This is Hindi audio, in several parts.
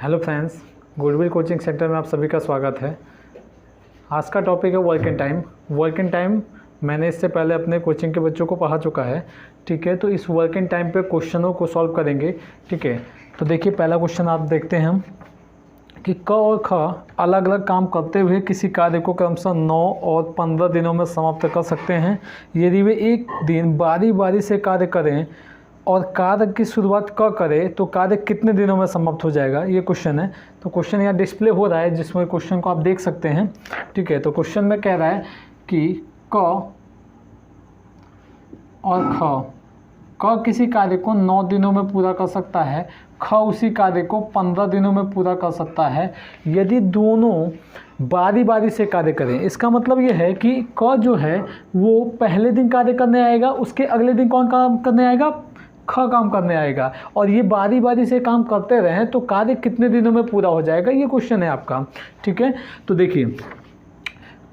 Hello friends, goodwill coaching centre में आप सभी का स्वागत है। आज का टॉपिक है work in time. Work in time मैंने इससे पहले अपने कोचिंग के बच्चों को पढ़ा चुका है। ठीक है, तो इस वर्क इन टाइम पे क्वेश्चनों को सॉल्व करेंगे। ठीक है, तो देखिए पहला क्वेश्चन आप देखते हैं हम कि क और ख अलग अलग काम करते हुए किसी कार्य को क्रमशः 9 और 15 दिनों में समाप्त कर सकते हैं। यदि वे एक दिन बारी बारी से कार्य करें और कार्य की शुरुआत क करे तो कार्य कितने दिनों में समाप्त हो जाएगा, ये क्वेश्चन है। तो क्वेश्चन यहाँ डिस्प्ले हो रहा है जिसमें क्वेश्चन को आप देख सकते हैं। ठीक है, तो क्वेश्चन में कह रहा है कि क और क किसी कार्य को 9 दिनों में पूरा कर सकता है, ख उसी कार्य को 15 दिनों में पूरा कर सकता है यदि दोनों बारी बारी से कार्य करें। इसका मतलब ये है कि क जो है वो पहले दिन कार्य करने आएगा, उसके अगले दिन कौन काम करने आएगा, ख काम करने आएगा, और ये बारी बारी से काम करते रहें तो कार्य कितने दिनों में पूरा हो जाएगा, ये क्वेश्चन है आपका। ठीक है, तो देखिए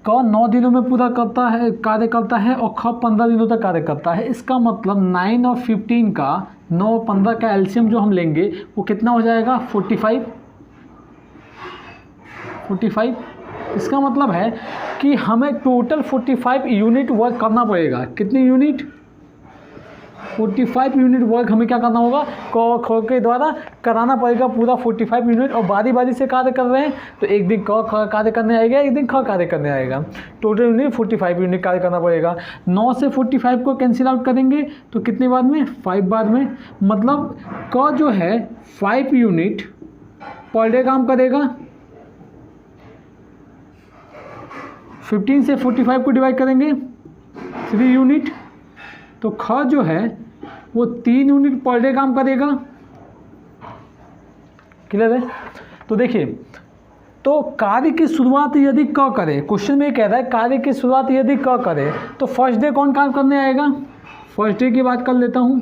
क 9 दिनों में पूरा करता है, कार्य करता है, और ख 15 दिनों तक कार्य करता है। इसका मतलब 9 और 15 का 9 और 15 का एलसीएम जो हम लेंगे वो कितना हो जाएगा, 45। इसका मतलब है कि हमें टोटल 45 यूनिट वर्क करना पड़ेगा। कितनी यूनिट, 45 यूनिट वर्क हमें क्या करना होगा, क ख के द्वारा कराना पड़ेगा पूरा 45 यूनिट। और बारी बारी से कार्य कर रहे हैं तो एक दिन क कार्य करने आएगा, एक दिन ख कार्य करने आएगा। टोटल यूनिट 45 यूनिट कार्य करना पड़ेगा। 9 से 45 को कैंसिल आउट करेंगे तो कितने बाद में, 5 बाद में। मतलब क जो है 5 यूनिट पर डे काम करेगा। 15 से 45 को डिवाइड करेंगे 3 यूनिट, तो ख जो है वो 3 यूनिट पर डे काम करेगा। क्लियर है। तो देखिए, तो कार्य की शुरुआत यदि क करे, क्वेश्चन में कह रहा है कार्य की शुरुआत यदि क करे तो फर्स्ट डे कौन काम करने आएगा, फर्स्ट डे की बात कर लेता हूँ।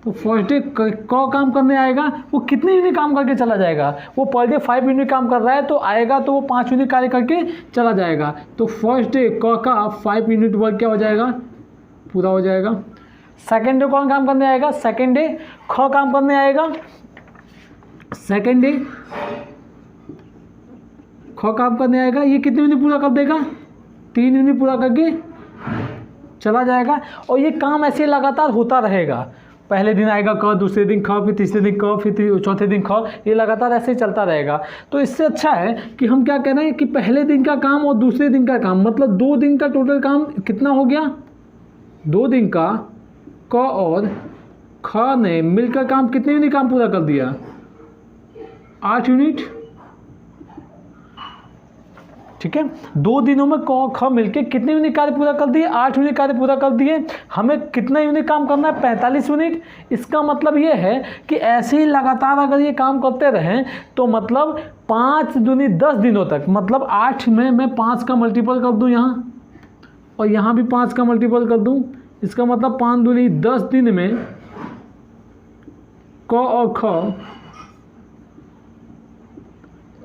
तो फर्स्ट डे क काम करने आएगा, वो कितने यूनिट काम करके चला जाएगा, वो पर डे 5 यूनिट काम कर रहा है तो आएगा तो वो 5 यूनिट कार्य करके चला जाएगा। तो फर्स्ट डे क का 5 यूनिट वर्क क्या हो जाएगा, पूरा हो जाएगा। सेकेंड डे कौन काम करने आएगा, सेकेंड डे ख काम करने आएगा। सेकेंड डे ख काम करने आएगा, ये कितने यूनिट पूरा कर देगा, 3 यूनिट पूरा करके चला जाएगा। और ये काम ऐसे लगातार होता रहेगा। पहले दिन आएगा क, दूसरे दिन ख, फिर तीसरे दिन क, फिर चौथे दिन ख, ये लगातार ऐसे ही चलता रहेगा। तो इससे अच्छा है कि हम क्या कह रहे हैं कि पहले दिन का काम और दूसरे दिन का काम, मतलब 2 दिन का टोटल काम कितना हो गया, 2 दिन का क और ख ने मिलकर काम कितने यूनिट काम पूरा कर दिया, 8 यूनिट। ठीक है, 2 दिनों में क ख मिलके कितने यूनिट कार्य पूरा कर दिए, 8 यूनिट कार्य पूरा कर दिए। हमें कितना यूनिट काम करना है, 45 यूनिट। इसका मतलब ये है कि ऐसे ही लगातार अगर ये काम करते रहें तो मतलब 5 दूनी 10 दिनों तक, मतलब 8 में मैं 5 का मल्टीपल कर दूं यहाँ, और यहाँ भी 5 का मल्टीपल कर दूं। इसका मतलब 5 दूनी 10 दिन में क और ख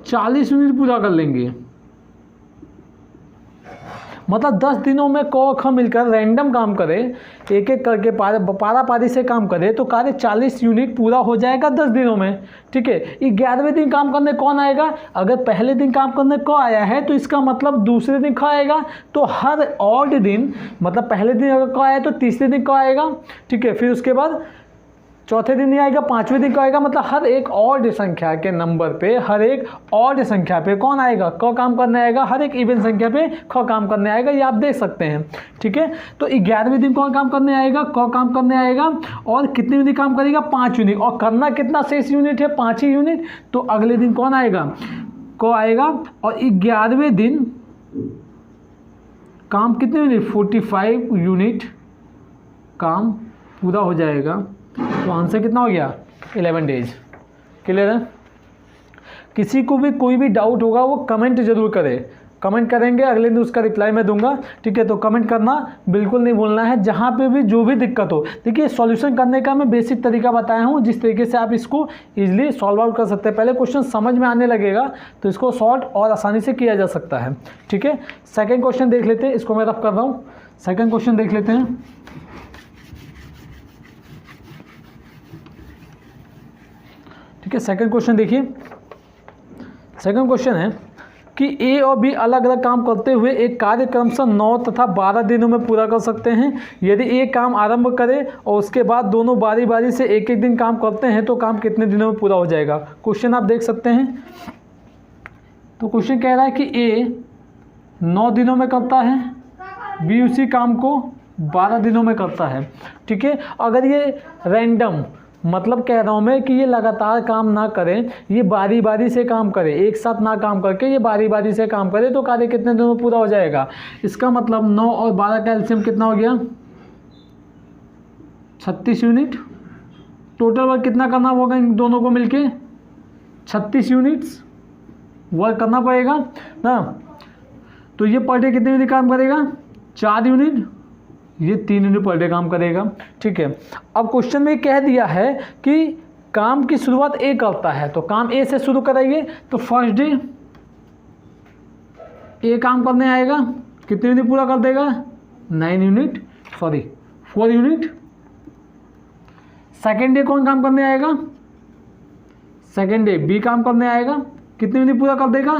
40 यूनिट पूरा कर लेंगे। मतलब 10 दिनों में क और ख मिलकर रैंडम काम करे, एक एक करके पारा पारी से काम करे तो कार्य 40 यूनिट पूरा हो जाएगा 10 दिनों में। ठीक है, 11वें दिन काम करने कौन आएगा, अगर पहले दिन काम करने क आया है तो इसका मतलब दूसरे दिन ख आएगा। तो हर ऑड दिन, मतलब पहले दिन अगर क आया तो तीसरे दिन क आएगा। ठीक है, फिर उसके बाद चौथे दिन नहीं आएगा, 5वें दिन का आएगा। मतलब हर एक ऑड संख्या के नंबर पे, हर एक ऑड संख्या पे कौन आएगा, क काम करने आएगा, हर एक इवन संख्या पे ख काम करने आएगा, ये आप देख सकते हैं। ठीक है, तो 11वें दिन कौन काम करने आएगा, क काम करने आएगा, और कितने यूनिट काम करेगा, 5 यूनिट। और करना कितना शेष यूनिट है, 5 ही यूनिट। तो अगले दिन कौन आएगा, क आएगा, और 11वें दिन काम कितने यूनिट, 45 यूनिट काम पूरा हो जाएगा। तो आंसर कितना हो गया, 11 डेज। क्लियर है। किसी को भी कोई भी डाउट होगा वो कमेंट जरूर करे, कमेंट करेंगे, अगले दिन उसका रिप्लाई मैं दूंगा। ठीक है, तो कमेंट करना बिल्कुल नहीं भूलना है, जहाँ पे भी जो भी दिक्कत हो। देखिए सॉल्यूशन करने का मैं बेसिक तरीका बताया हूँ, जिस तरीके से आप इसको इजीली सॉल्व आउट कर सकते हैं। पहले क्वेश्चन समझ में आने लगेगा तो इसको सॉल्व और आसानी से किया जा सकता है। ठीक है, सेकेंड क्वेश्चन देख लेते हैं, इसको मैं रफ कर रहा हूँ। सेकेंड क्वेश्चन देख लेते हैं। ठीक है, सेकंड क्वेश्चन देखिए, सेकंड क्वेश्चन है कि ए और बी अलग अलग काम करते हुए एक कार्य क्रमशः 9 तथा 12 दिनों में पूरा कर सकते हैं। यदि एक काम आरंभ करे और उसके बाद दोनों बारी बारी से एक एक दिन काम करते हैं तो काम कितने दिनों में पूरा हो जाएगा। क्वेश्चन आप देख सकते हैं। तो क्वेश्चन कह रहा है कि ए 9 दिनों में करता है, बी उसी काम को 12 दिनों में करता है। ठीक है, अगर ये रैंडम मतलब कह रहा हूँ मैं कि ये लगातार काम ना करें, ये बारी बारी से काम करे, एक साथ ना काम करके ये बारी बारी से काम करे तो कार्य कितने दिनों में पूरा हो जाएगा। इसका मतलब 9 और 12 का एलसीएम कितना हो गया 36 यूनिट। टोटल वर्क कितना करना होगा इन दोनों को मिलके 36 यूनिट्स वर्क करना पड़ेगा ना। तो ये पर डे कितने यूनिट काम करेगा 4 यूनिट, ये 3 यूनिट पर डे काम करेगा। ठीक है, अब क्वेश्चन में कह दिया है कि काम की शुरुआत ए करता है, तो काम ए से शुरू कराइए। तो फर्स्ट डे ए काम करने आएगा, कितने यूनिट पूरा कर देगा 4 यूनिट। सेकेंड डे कौन काम करने आएगा, सेकेंड डे बी काम करने आएगा, कितने यूनिट पूरा कर देगा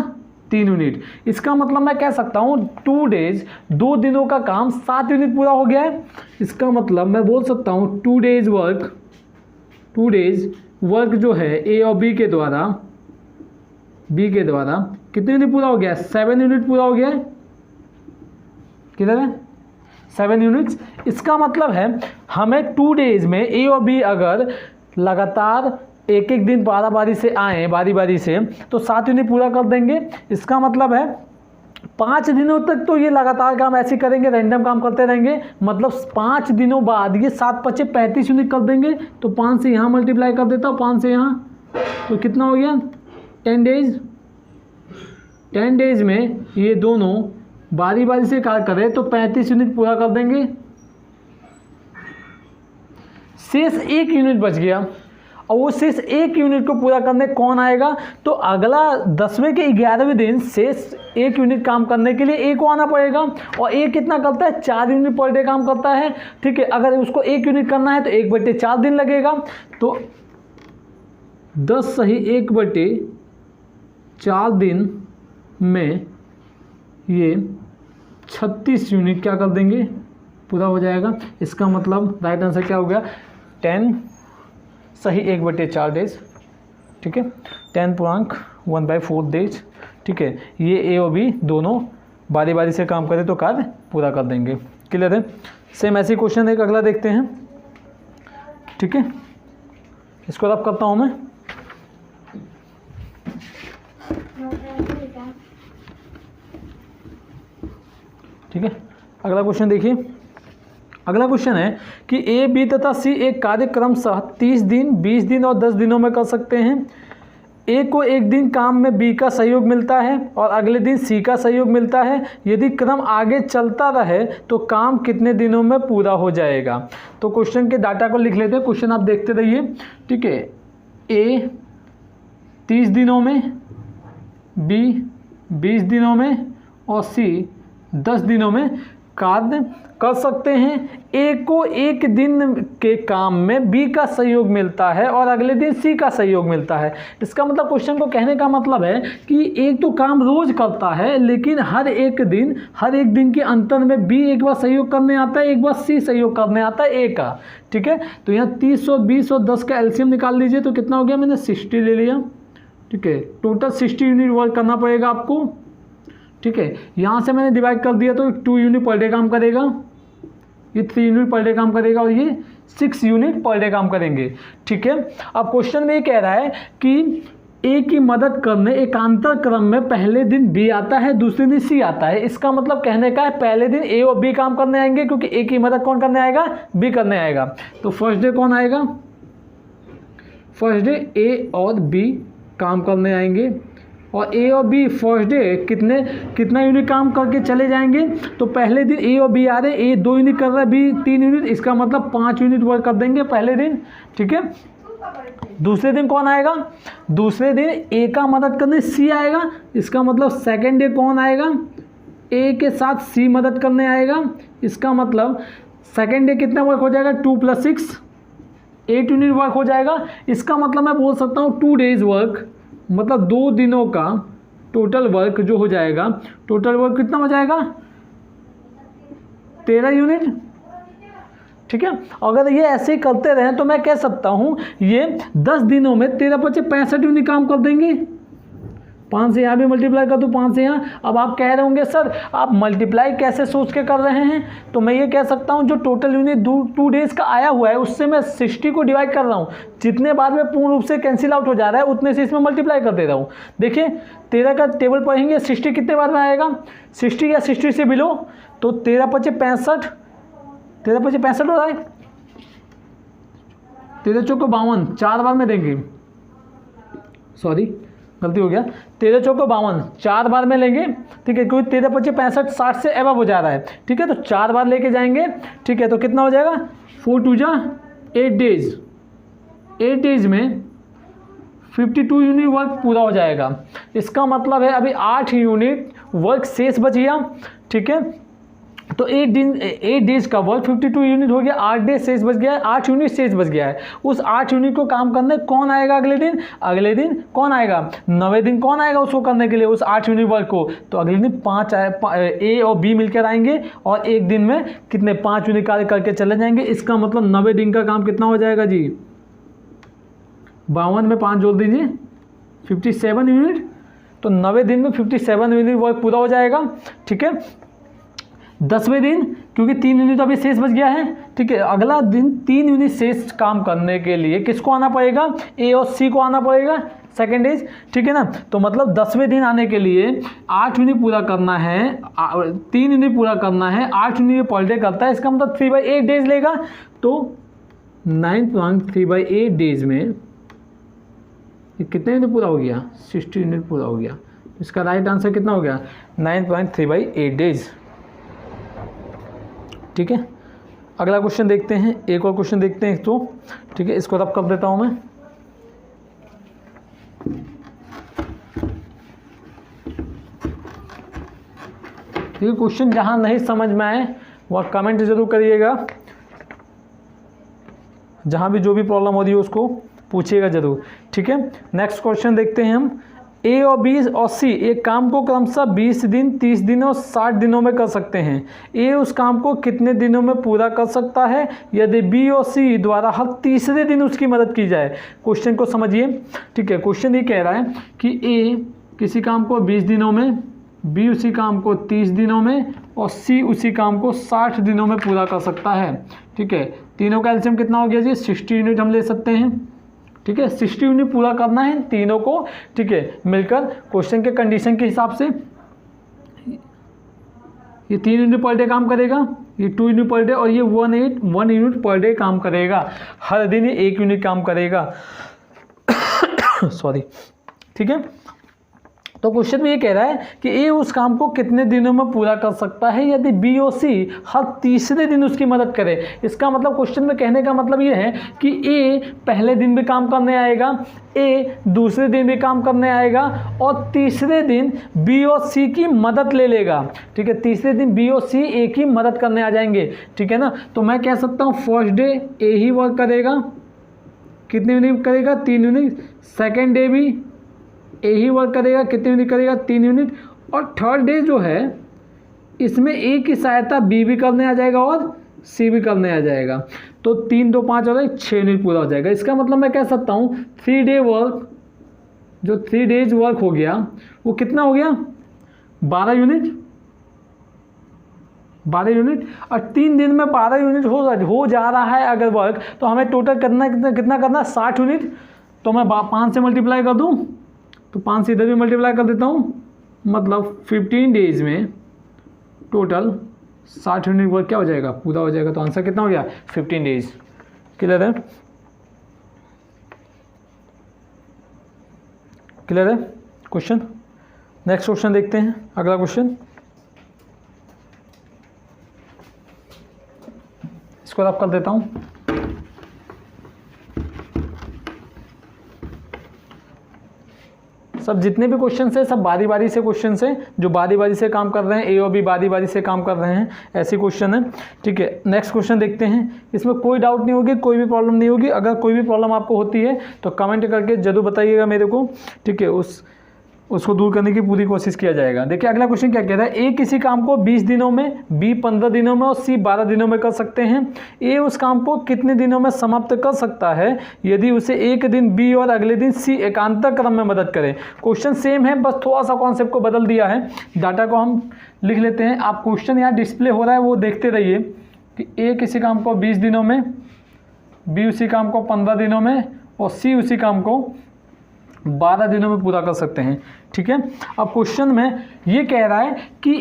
3 यूनिट। इसका मतलब मैं कह सकता हूँ 2 डेज 2 दिनों का काम 7 यूनिट पूरा हो गया है। इसका मतलब मैं बोल सकता हूँ 2 डेज वर्क जो है ए और बी के द्वारा कितने यूनिट पूरा हो गया 7 यूनिट पूरा हो गया है। किधर है 7 यूनिट्स। इसका मतलब है हमें 2 डेज में ए और बी अगर लगातार एक एक दिन बारी से आए बारी बारी से तो 7 यूनिट पूरा कर देंगे। इसका मतलब है 5 दिनों तक तो ये लगातार काम ऐसे करेंगे, रैंडम काम करते रहेंगे। मतलब 5 दिनों बाद ये 7 × 5 = 35 यूनिट कर देंगे। तो 5 से यहाँ मल्टीप्लाई कर देता हूँ, 5 से यहाँ, तो कितना हो गया 10 डेज। 10 डेज में ये दोनों बारी बारी से कार्य करें तो 35 यूनिट पूरा कर देंगे। शेष 1 यूनिट बच गया और वो शेष 1 यूनिट को पूरा करने कौन आएगा। तो अगला 10वें के 11वें दिन शेष 1 यूनिट काम करने के लिए ए को आना पड़ेगा। और ए कितना करता है 4 यूनिट पर डे काम करता है। ठीक है, अगर उसको 1 यूनिट करना है तो 1/4 दिन लगेगा। तो 10 सही 1/4 दिन में ये 36 यूनिट क्या कर देंगे पूरा हो जाएगा। इसका मतलब राइट आंसर क्या हो गया 10 सही 1/4 डेज। ठीक है, 10.1/4 डेज। ठीक है, ये ए और बी दोनों बारी बारी से काम करें तो कार्य पूरा कर देंगे। क्लियर है। सेम ऐसी क्वेश्चन एक अगला देखते हैं। ठीक है, इसको रब करता हूँ मैं। ठीक है, अगला क्वेश्चन देखिए। अगला क्वेश्चन है कि ए बी तथा सी एक कार्य क्रमशः 30 दिन 20 दिन और 10 दिनों में कर सकते हैं। ए को एक दिन काम में बी का सहयोग मिलता है और अगले दिन सी का सहयोग मिलता है। यदि क्रम आगे चलता रहे तो काम कितने दिनों में पूरा हो जाएगा। तो क्वेश्चन के डाटा को लिख लेते हैं, क्वेश्चन आप देखते रहिए। ठीक है, ए 30 दिनों में, बी 20 दिनों में और सी 10 दिनों में कार्य कर सकते हैं। ए को एक दिन के काम में बी का सहयोग मिलता है और अगले दिन सी का सहयोग मिलता है। इसका मतलब क्वेश्चन को कहने का मतलब है कि एक तो काम रोज करता है लेकिन हर एक दिन के अंतर में बी एक बार सहयोग करने आता है, एक बार सी सहयोग करने आता है ए का। ठीक है, तो यहाँ 30 और 20 और 10 का एलसीएम निकाल लीजिए तो कितना हो गया, मैंने 60 ले लिया। ठीक है, टोटल 60 यूनिट वर्क करना पड़ेगा आपको। ठीक है, यहाँ से मैंने डिवाइड कर दिया तो 2 यूनिट पर डे काम करेगा, ये 3 यूनिट पर डे काम करेगा और ये 6 यूनिट पर डे काम करेंगे। ठीक है, अब क्वेश्चन में ये कह रहा है कि ए की मदद करने एकांतर क्रम में पहले दिन बी आता है, दूसरे दिन सी आता है। इसका मतलब कहने का है पहले दिन ए और बी काम करने आएंगे क्योंकि ए की मदद कौन करने आएगा, बी करने आएगा। तो फर्स्ट डे कौन आएगा, फर्स्ट डे ए और बी काम करने आएंगे और ए और बी फर्स्ट डे कितना यूनिट काम करके चले जाएंगे। तो पहले दिन ए और बी आ रहे, ए 2 यूनिट कर रहा है, बी 3 यूनिट, इसका मतलब 5 यूनिट वर्क कर देंगे पहले दिन। ठीक है, दूसरे दिन कौन आएगा, दूसरे दिन ए का मदद करने सी आएगा। इसका मतलब सेकेंड डे कौन आएगा, ए के साथ सी मदद करने आएगा। इसका मतलब सेकेंड डे कितना वर्क हो जाएगा, 2 + 6 8 यूनिट वर्क हो जाएगा। इसका मतलब मैं बोल सकता हूँ 2 डेज वर्क मतलब 2 दिनों का टोटल वर्क जो हो जाएगा, टोटल वर्क कितना हो जाएगा 13 यूनिट। ठीक है, अगर ये ऐसे ही करते रहें तो मैं कह सकता हूँ ये 10 दिनों में 13 × 5 = 65 यूनिट काम कर देंगे। 5 से यहाँ भी मल्टीप्लाई कर दूँ, 5 से यहाँ। अब आप कह रहे होंगे सर आप मल्टीप्लाई कैसे सोच के कर रहे हैं, तो मैं ये कह सकता हूँ जो टोटल यूनिट 2 डेज़ का आया हुआ है उससे मैं 60 को डिवाइड कर रहा हूँ। जितने बाद में पूर्ण रूप से कैंसिल आउट हो जा रहा है उतने से इसमें मल्टीप्लाई कर दे रहा हूँ। देखिए 13 का टेबल पढ़ेंगे, 60 कितने बाद में आएगा, 60 या 60 से बिलो, तो 13 × 5 = 65, 13 × 5 = 65 हो रहा है, 13 × 4 = 52, 4 बार में देंगे, सॉरी गलती हो गया, 13 × 4 = 52, 4 बार में लेंगे। ठीक है, क्योंकि 13 × 5 = 65, 60 से एबव हो जा रहा है। ठीक है, तो 4 बार लेके जाएंगे। ठीक है, तो कितना हो जाएगा 4 × 2 = 8 डेज, 8 डेज में 52 यूनिट वर्क पूरा हो जाएगा। इसका मतलब है अभी 8 यूनिट वर्क शेष बच गया। ठीक है, तो 8 डेज का वर्क 52 यूनिट हो गया, 8 डेज शेष बच गया है, 8 यूनिट शेष बच गया है। उस 8 यूनिट को काम करने कौन आएगा अगले दिन, अगले दिन कौन आएगा 9वें दिन कौन आएगा उसको करने के लिए उस 8 यूनिट वर्क को, तो अगले दिन 5 ए और बी मिलकर आएंगे और एक दिन में कितने 5 यूनिट कार्य करके चले जाएंगे। इसका मतलब 90 दिन का काम कितना हो जाएगा जी, 52 में 5 जोड़ दीजिए 57 यूनिट, तो 90 दिन में 57 यूनिट वर्क पूरा हो जाएगा। ठीक है, 10वें दिन क्योंकि 3 यूनिट अभी शेष बच गया है। ठीक है, अगला दिन 3 यूनिट शेष काम करने के लिए किसको आना पड़ेगा, ए और सी को आना पड़ेगा सेकेंड डेज। ठीक है ना, तो मतलब 10वें दिन आने के लिए 8 यूनिट पूरा करना है, 3 यूनिट पूरा करना है, 8 यूनिट पर डे करता है, इसका मतलब 3/8 डेज लेगा। तो 9.3/8 डेज में कितने यूनिट पूरा हो गया, 60 यूनिट पूरा हो गया। इसका राइट आंसर कितना हो गया 9.3/8 डेज। ठीक है, अगला क्वेश्चन देखते हैं, एक और क्वेश्चन देखते हैं तो। ठीक है, इसको रब कर देता हूं मैं। ठीक है, क्वेश्चन जहां नहीं समझ में आए वह कमेंट जरूर करिएगा, जहां भी जो भी प्रॉब्लम हो रही है उसको पूछिएगा जरूर। ठीक है, नेक्स्ट क्वेश्चन देखते हैं हम। ए और बी और सी एक काम को क्रमशः 20 दिन, 30 दिन और 60 दिनों में कर सकते हैं। ए उस काम को कितने दिनों में पूरा कर सकता है यदि बी और सी द्वारा हर तीसरे दिन उसकी मदद की जाए। क्वेश्चन को समझिए। ठीक है, क्वेश्चन ये कह रहा है कि ए किसी काम को 20 दिनों में, बी उसी काम को 30 दिनों में और सी उसी काम को 60 दिनों में पूरा कर सकता है। ठीक है, तीनों का एलसीएम कितना हो गया जी 60 यूनिट हम ले सकते हैं। ठीक है, 60 यूनिट पूरा करना है तीनों को। ठीक है, मिलकर क्वेश्चन के कंडीशन के हिसाब से ये 3 यूनिट पर डे काम करेगा, ये 2 यूनिट पर डे और ये 1 यूनिट पर डे काम करेगा। हर दिन ये 1 यूनिट काम करेगा। सॉरी। ठीक है, तो क्वेश्चन में ये कह रहा है कि ए उस काम को कितने दिनों में पूरा कर सकता है यदि बी और सी हर तीसरे दिन उसकी मदद करे। इसका मतलब क्वेश्चन में कहने का मतलब ये है कि ए पहले दिन भी काम करने आएगा, ए दूसरे दिन भी काम करने आएगा और तीसरे दिन बी और सी की मदद ले लेगा। ठीक है, तीसरे दिन बी और सी ए की मदद करने आ जाएंगे। ठीक है ना, तो मैं कह सकता हूँ फर्स्ट डे ए ही वर्क करेगा, कितने यूनिट करेगा 3 यूनिट। सेकेंड डे भी ए ही वर्क करेगा, कितने यूनिट करेगा 3 यूनिट। और थर्ड डे जो है इसमें ए की सहायता बी भी करने आ जाएगा और सी भी करने आ जाएगा। तो 3 2 5 हो जाएगा, 6 यूनिट पूरा हो जाएगा। इसका मतलब मैं कह सकता हूँ 3 डे वर्क, जो 3 डेज वर्क हो गया वो कितना हो गया 12 यूनिट, 12 यूनिट। और 3 दिन में 12 यूनिट हो जा रहा है अगर वर्क, तो हमें टोटल कितना करना 60 यूनिट। तो मैं 5 से मल्टीप्लाई कर दूँ तो 5 से इधर भी मल्टीप्लाई कर देता हूँ, मतलब 15 डेज में टोटल 60 यूनिट वर्क क्या हो जाएगा पूरा हो जाएगा। तो आंसर कितना हो गया 15 डेज। क्लियर है, क्लियर है क्वेश्चन। नेक्स्ट क्वेश्चन देखते हैं, अगला क्वेश्चन। इसको रब कर देता हूँ। सब जितने भी क्वेश्चन है सब बारी बारी से क्वेश्चन है, जो बारी बारी से काम कर रहे हैं, ए और बी बारी बारी से काम कर रहे हैं, ऐसे क्वेश्चन है। ठीक है, नेक्स्ट क्वेश्चन देखते हैं। इसमें कोई डाउट नहीं होगी, कोई भी प्रॉब्लम नहीं होगी। अगर कोई भी प्रॉब्लम आपको होती है तो कमेंट करके जरूर बताइएगा मेरे को। ठीक है, उसको दूर करने की पूरी कोशिश किया जाएगा। देखिए अगला क्वेश्चन क्या कह रहा है, ए किसी काम को 20 दिनों में, बी 15 दिनों में और सी 12 दिनों में कर सकते हैं। ए उस काम को कितने दिनों में समाप्त कर सकता है यदि उसे एक दिन बी और अगले दिन सी एकांतर क्रम में मदद करें। क्वेश्चन सेम है, बस थोड़ा सा कॉन्सेप्ट को बदल दिया है। डाटा को हम लिख लेते हैं, आप क्वेश्चन यहाँ डिस्प्ले हो रहा है वो देखते रहिए कि ए किसी काम को 20 दिनों में, बी उसी काम को 15 दिनों में और सी उसी काम को 12 दिनों में पूरा कर सकते हैं। ठीक है, अब क्वेश्चन में ये कह रहा है कि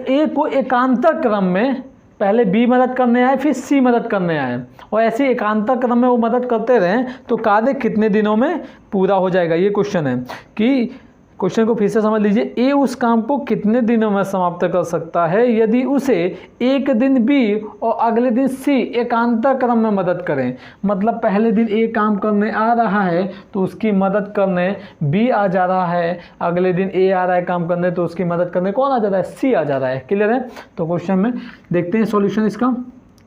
ए को एकांतर क्रम में पहले बी मदद करने आए फिर सी मदद करने आए और ऐसे एकांतर क्रम में वो मदद करते रहें तो कार्य कितने दिनों में पूरा हो जाएगा। ये क्वेश्चन है कि क्वेश्चन को फिर से समझ लीजिए, ए उस काम को कितने दिनों में समाप्त कर सकता है यदि उसे एक दिन बी और अगले दिन सी एकांतर क्रम में मदद करें। मतलब पहले दिन ए काम करने आ रहा है तो उसकी मदद करने बी आ जा रहा है, अगले दिन ए आ रहा है काम करने तो उसकी मदद करने कौन आ जा रहा है, सी आ जा रहा है। क्लियर है, तो क्वेश्चन में देखते हैं सॉल्यूशन इसका।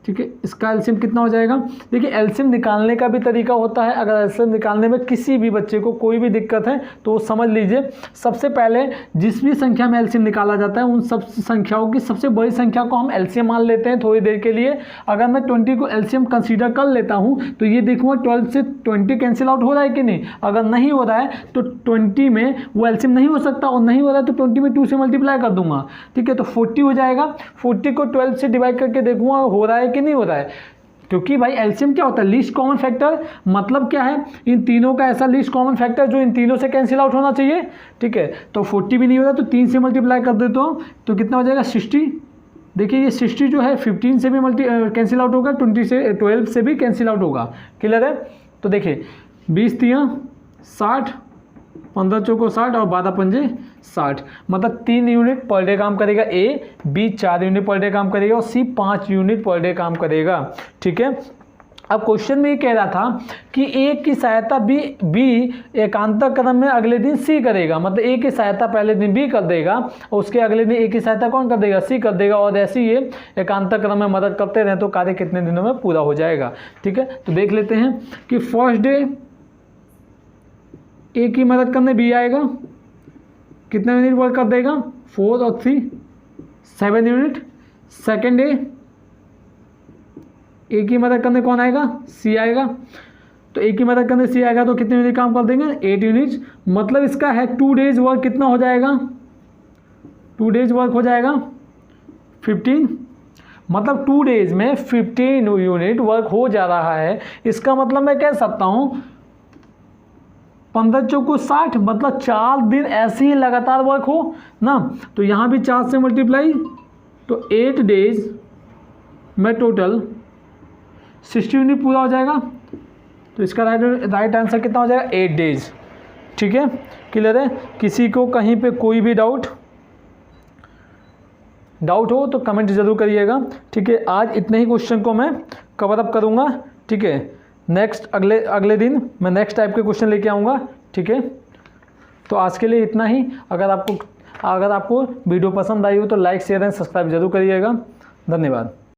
ठीक है, इसका एलसीएम कितना हो जाएगा। देखिए एलसीएम निकालने का भी तरीका होता है, अगर एलसीएम निकालने में किसी भी बच्चे को कोई भी दिक्कत है तो समझ लीजिए, सबसे पहले जिस भी संख्या में एलसीएम निकाला जाता है उन सब संख्याओं की सबसे बड़ी संख्या को हम एलसीएम मान लेते हैं थोड़ी देर के लिए। अगर मैं 20 को एलसीएम कंसीडर कर लेता हूँ तो ये देखूँगा 12 से 20 कैंसिल आउट हो रहा है कि नहीं। अगर नहीं हो रहा है तो 20 में वो एलसीएम नहीं हो सकता और नहीं हो रहा है तो 20 में 2 से मल्टीप्लाई कर दूंगा। ठीक है, तो 40 हो जाएगा। 40 को 12 से डिवाइड करके देखूँगा हो रहा है कि नहीं हो रहा है, क्योंकि भाई एलसीएम क्या होता है, लीस्ट कॉमन फैक्टर। मतलब क्या है, इन तीनों का ऐसा लीस्ट कॉमन फैक्टर जो इन तीनों से कैंसिल आउट होना चाहिए। ठीक है, तो 40 भी नहीं हो रहा तो 3 से मल्टीप्लाई कर देता हूँ तो कितना हो जाएगा 60। देखिए ये 60 जो है 15 से भी कैंसिल आउट होगा, 12 से भी कैंसिल आउट होगा। क्लियर है, तो देखिए 20 3 60, 15 चौको 60 और 12 पंजे 60, मतलब 3 यूनिट पर डे काम करेगा ए, बी 4 यूनिट पर डे काम करेगा और सी 5 यूनिट पर डे काम करेगा। ठीक है, अब क्वेश्चन में ये कह रहा था कि ए की सहायता बी एकांतर क्रम में अगले दिन सी करेगा। मतलब ए की सहायता पहले दिन बी कर देगा और उसके अगले दिन ए की सहायता कौन कर देगा, सी कर देगा और ऐसे ये एकांतर क्रम में मदद करते रहे तो कार्य कितने दिनों में पूरा हो जाएगा। ठीक है, तो देख लेते हैं कि फर्स्ट डे ए की मदद करने बी आएगा, कितने यूनिट वर्क कर देगा 4 और 3 7 यूनिट। सेकेंड डे ए की मदद करने कौन आएगा, सी आएगा, तो ए की मदद करने सी आएगा तो कितने यूनिट काम कर देंगे 8 यूनिट। मतलब इसका है 2 डेज वर्क कितना हो जाएगा, 2 डेज वर्क हो जाएगा 15। मतलब 2 डेज में 15 यूनिट वर्क हो जा रहा है। इसका मतलब मैं कह सकता हूँ 15 चौको 60, मतलब 4 दिन ऐसे ही लगातार वर्क हो ना। तो यहाँ भी 4 से मल्टीप्लाई तो 8 डेज में टोटल 60 यूनिट पूरा हो जाएगा। तो इसका राइट आंसर कितना हो जाएगा 8 डेज। ठीक है, क्लियर है। किसी को कहीं पे कोई भी डाउट हो तो कमेंट ज़रूर करिएगा। ठीक है, आज इतने ही क्वेश्चन को मैं कवर अप करूँगा। ठीक है, नेक्स्ट अगले दिन मैं नेक्स्ट टाइप के क्वेश्चन लेके आऊँगा। ठीक है, तो आज के लिए इतना ही। अगर आपको वीडियो पसंद आई हो तो लाइक शेयर एंड सब्सक्राइब जरूर करिएगा। धन्यवाद।